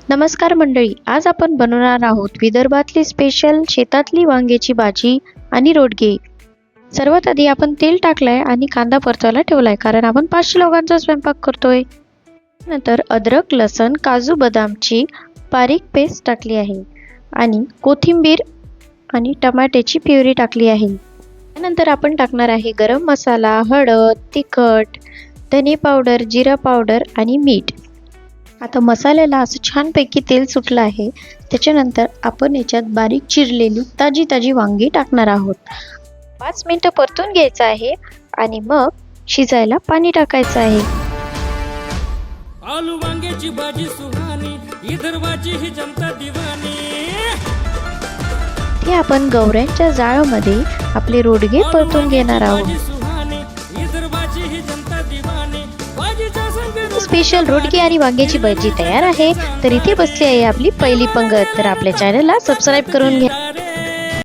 नमस्कार मंडळी, आज आपण बनवणार आहोत विदर्भातली स्पेशल शेतातली वांग्याची भाजी आणि रोडगे। सर्वात आधी आपण तेल टाकलाय आणि कांदा परतवायला ठेवलाय, कारण आपण 500 लोकांचा स्वयंपाक करतोय। नंतर अद्रक, लसण, काजू, बदामची बारीक पेस्ट टाकली आहे आणि कोथिंबीर आणि टमाट्याची प्युरी टाकली आहे। त्यानंतर आपण टाकणार आहे गरम मसाला, हळद, तिखट, धने पावडर, जिरा पावडर आणि मीठ। आता मसाल्याला असं छानपैकी तेल सुटलं आहे। त्याच्यानंतर आपण याच्यात बारीक चिरलेली ताजी वांगी टाकणार आहोत। 5 मिनिटं परतून घ्यायचं आहे आणि मग शिजायला पाणी टाकायचं आहे। आलू वांग्याची भाजी सुहानी, विदर्भाची ही जनता दिवानी। ते आपण गवऱ्यांच्या जाळामध्ये आपले रोडगे परतून घेणार आहोत। स्पेशल रोडगे आणि वांग्याची भाजी तयार आहे। तर इथे बसली आहे आपली पहिली पंगत। तर आपल्या चॅनलला सबस्क्राइब करून घ्या।